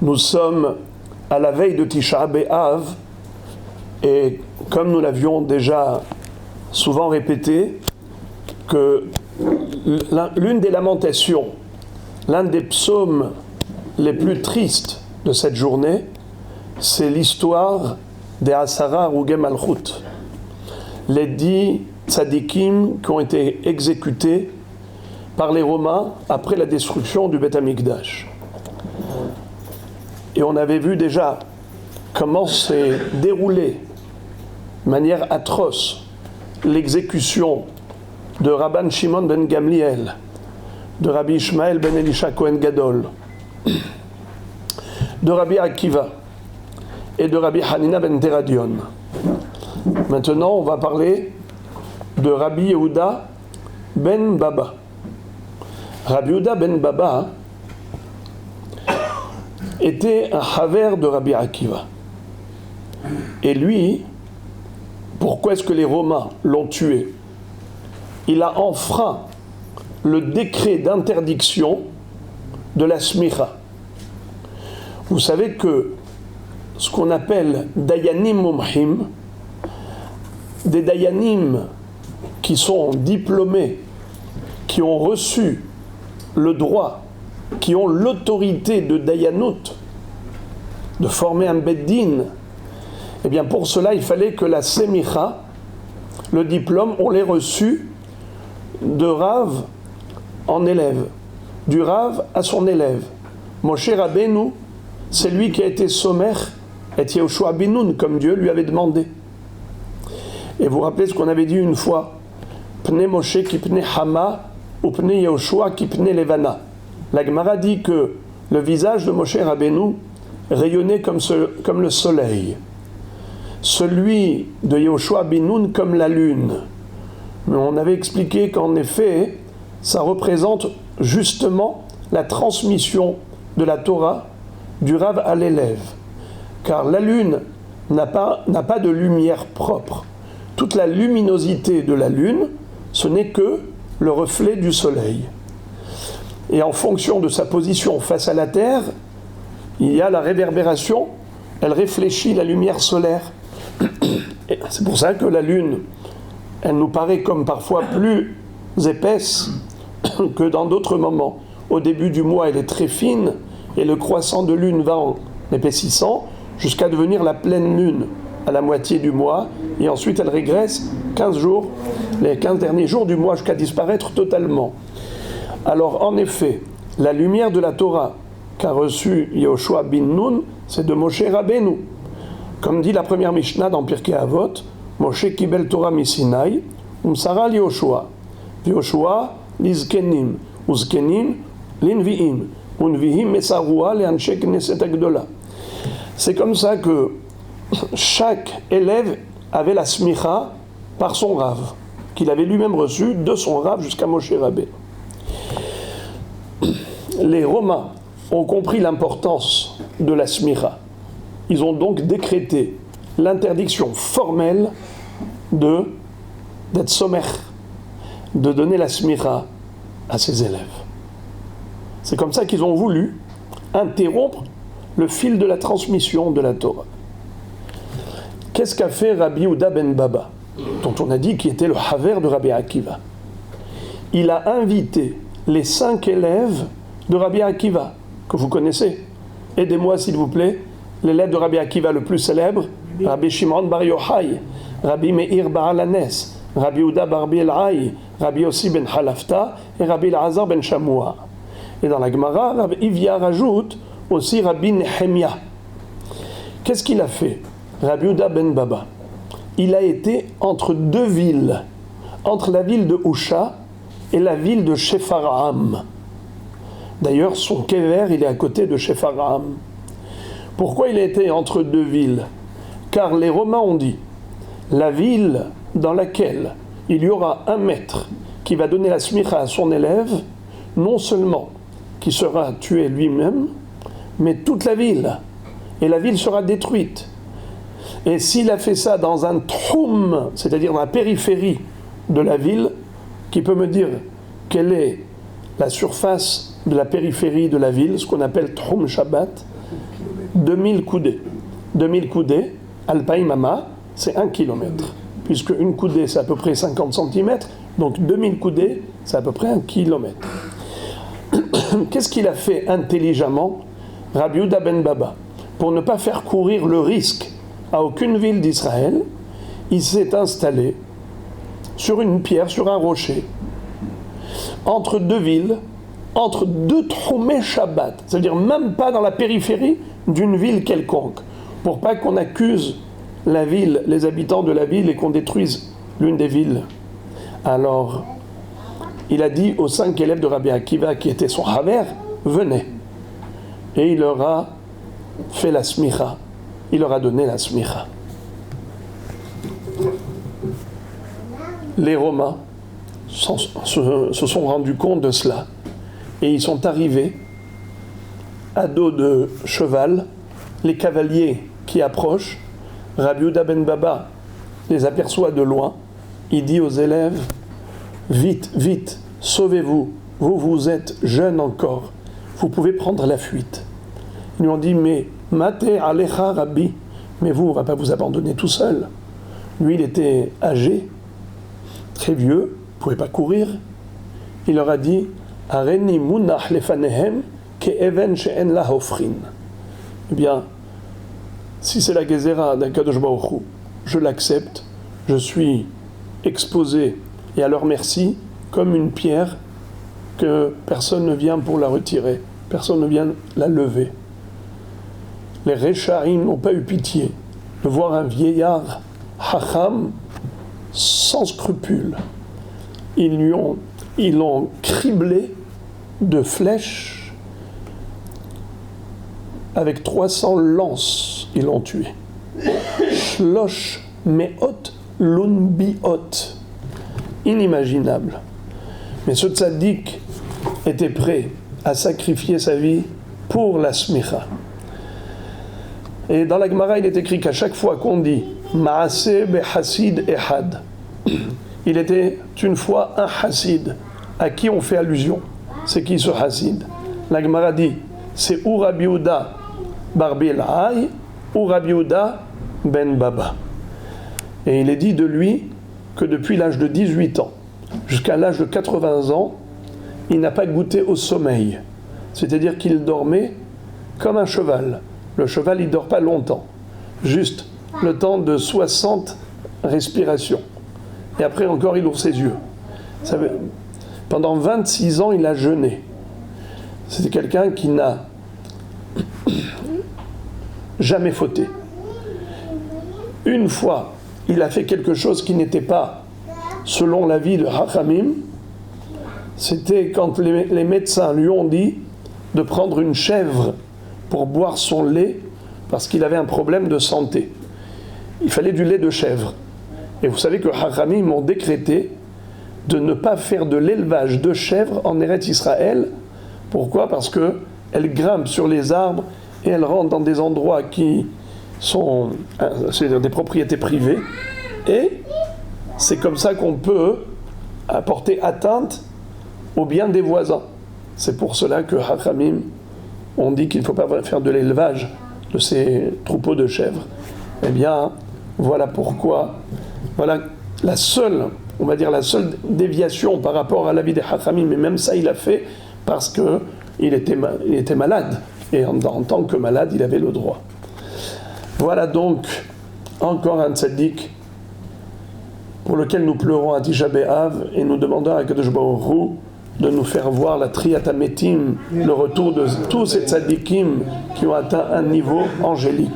Nous sommes à la veille de Tisha B'Av et comme nous l'avions déjà souvent répété, que l'une des lamentations, l'un des psaumes les plus tristes de cette journée, c'est l'histoire des Asara Harugei Malchut, les 10 tzadikim qui ont été exécutés par les Romains après la destruction du Beth Amikdash. Et on avait vu déjà comment s'est déroulée de manière atroce l'exécution de Rabban Shimon ben Gamliel, de Rabbi Ishmael ben Elisha Cohen Gadol, de Rabbi Akiva et de Rabbi Hanina ben Teradion. Maintenant, on va parler de Rabbi Yehuda ben Baba. Rabbi Yehuda ben Baba était un haver de Rabbi Akiva. Et lui, pourquoi est-ce que les Romains l'ont tué? Il a enfreint le décret d'interdiction de la smicha. Vous savez que ce qu'on appelle dayanim mumhim, des dayanim qui sont diplômés, qui ont reçu le droit, qui ont l'autorité de dayanout, de former un beddin, eh bien pour cela il fallait que la semicha, le diplôme, on l'ait reçu de Rav en élève, du Rav à son élève. Moshe Rabbeinu, c'est lui qui a été sommaire, et Yehoshua ben Nun, comme Dieu lui avait demandé. Et vous vous rappelez ce qu'on avait dit une fois, Pnei Moshe ki pnei Hama, ou Pnei Yehoshua ki pnei Levana. La Gemara dit que le visage de Moshe Rabbeinu rayonnait comme le soleil, celui de Yehoshua ben Nun comme la lune. Mais on avait expliqué qu'en effet, ça représente justement la transmission de la Torah du Rav à l'élève. Car la lune n'a pas de lumière propre. Toute la luminosité de la lune, ce n'est que le reflet du soleil. Et en fonction de sa position face à la Terre, il y a la réverbération, elle réfléchit la lumière solaire. Et c'est pour ça que la lune, elle nous paraît comme parfois plus épaisse que dans d'autres moments. Au début du mois, elle est très fine, et le croissant de lune va en épaississant jusqu'à devenir la pleine lune à la moitié du mois, et ensuite elle régresse 15 jours, les 15 derniers jours du mois, jusqu'à disparaître totalement. Alors en effet, la lumière de la Torah qu'a reçue Yehoshua ben Nun, c'est de Moshe Rabbeinu. Comme dit la première Mishnah dans Pirkei Avot, Moshe kibel Torah misinai, umsara Yehoshua. Yehoshua lizkenim, uzkenim linviim, unvihim mesarua leanshe knesset agdola. C'est comme ça que chaque élève avait la smicha par son Rav, qu'il avait lui-même reçu de son Rav jusqu'à Moshe Rabbeinu. Les Romains ont compris l'importance de la smicha. Ils ont donc décrété l'interdiction formelle d'être sommaire, de donner la smicha à ses élèves. C'est comme ça qu'ils ont voulu interrompre le fil de la transmission de la Torah. Qu'est-ce qu'a fait Rabbi Yehuda ben Baba, dont on a dit qu'il était le haver de Rabbi Akiva? Il a invité les 5 élèves de Rabbi Akiva, que vous connaissez. Aidez-moi s'il vous plaît. L'élève de Rabbi Akiva le plus célèbre, Rabbi Shimon bar Yochai, Rabbi Meir bar Alanes, Rabbi Yehuda bar Bielai, Rabbi Yossi ben Halafta et Rabbi Elazar ben Shamoua. Et dans la Gemara, Rabbi Ivya rajoute aussi Rabbi Nehemia. Qu'est-ce qu'il a fait, Rabbi Yehuda ben Baba? Il a été entre deux villes, entre la ville de Husha et la ville de Shepharaham. D'ailleurs, son kever, il est à côté de Shepharaham. Pourquoi il a été entre deux villes? Car les Romains ont dit, la ville dans laquelle il y aura un maître qui va donner la smicha à son élève, non seulement qui sera tué lui-même, mais toute la ville. Et la ville sera détruite. Et s'il a fait ça dans un troum, c'est-à-dire dans la périphérie de la ville, qui peut me dire quelle est la surface de la périphérie de la ville, ce qu'on appelle troum Shabbat, 2000 coudées. 2000 coudées, Alpaïmama, c'est 1 kilomètre. Puisque une coudée, c'est à peu près 50 cm, donc 2000 coudées, c'est à peu près 1 kilomètre. Qu'est-ce qu'il a fait intelligemment, Rabbi Yehuda ben Baba? Pour ne pas faire courir le risque à aucune ville d'Israël, il s'est installé sur une pierre, sur un rocher, entre deux villes, entre deux Troumé Shabbat, c'est-à-dire même pas dans la périphérie d'une ville quelconque, pour pas qu'on accuse la ville, les habitants de la ville, et qu'on détruise l'une des villes. Alors, il a dit aux 5 élèves de Rabbi Akiva, qui étaient son haver, venez. Et il leur a fait la smicha. Il leur a donné la smicha. Les Romains se sont rendus compte de cela. Et ils sont arrivés à dos de cheval, les cavaliers qui approchent. Rabbi Yehuda ben Baba les aperçoit de loin. Il dit aux élèves, vite, vite, sauvez-vous, vous êtes jeunes encore, vous pouvez prendre la fuite. Ils lui ont dit, mais Maté Alecha Rabbi, mais vous, on ne va pas vous abandonner tout seul. Lui, il était âgé, très vieux, il ne pouvait pas courir. Il leur a dit, Areni munach lefanehem ke even she'en la hofrin. Eh bien, si c'est la gezera d'Akadosh Baruch Hu, je l'accepte, je suis exposé et à leur merci comme une pierre que personne ne vient pour la retirer, personne ne vient la lever. Les Réchaïm n'ont pas eu pitié de voir un vieillard hacham sans scrupule. Ils l'ont criblé de flèches avec 300 lances, ils l'ont tué. Shlosh me'ot lunbiot. Inimaginable. Mais ce tzaddik était prêt à sacrifier sa vie pour la smicha. Et dans la Gemara, il est écrit qu'à chaque fois qu'on dit Maaseh behasid ehad, il était une fois un hasid. À qui on fait allusion? C'est qui ce hasid? La Gemara dit c'est ou Rabbi Yehuda bar Bilhai ou Rabbi Yehuda ben Baba. Et il est dit de lui que depuis l'âge de 18 ans jusqu'à l'âge de 80 ans, il n'a pas goûté au sommeil. C'est-à-dire qu'il dormait comme un cheval. Le cheval, il ne dort pas longtemps. Juste le temps de 60 respirations. Et après encore, il ouvre ses yeux. Pendant 26 ans, il a jeûné. C'était quelqu'un qui n'a jamais fauté. Une fois, il a fait quelque chose qui n'était pas selon l'avis de Hachamim. C'était quand les médecins lui ont dit de prendre une chèvre pour boire son lait parce qu'il avait un problème de santé. Il fallait du lait de chèvre. Et vous savez que Hachamim ont décrété de ne pas faire de l'élevage de chèvres en Eretz Israël. Pourquoi? Parce qu'elles grimpent sur les arbres et elles rentrent dans des endroits qui sont c'est-à-dire des propriétés privées. Et c'est comme ça qu'on peut apporter atteinte au bien des voisins. C'est pour cela que Hachamim ont dit qu'il ne faut pas faire de l'élevage de ces troupeaux de chèvres. Eh bien, voilà pourquoi, voilà la seule déviation par rapport à l'avis des Hachamim, mais même ça il a fait parce qu'il était malade, et en tant que malade, il avait le droit. Voilà donc encore un tzaddik pour lequel nous pleurons à Tisha B'Av et nous demandons à Kadosh Baruch Hu de nous faire voir la Triyat HaMetim, le retour de tous ces tzaddikim qui ont atteint un niveau angélique.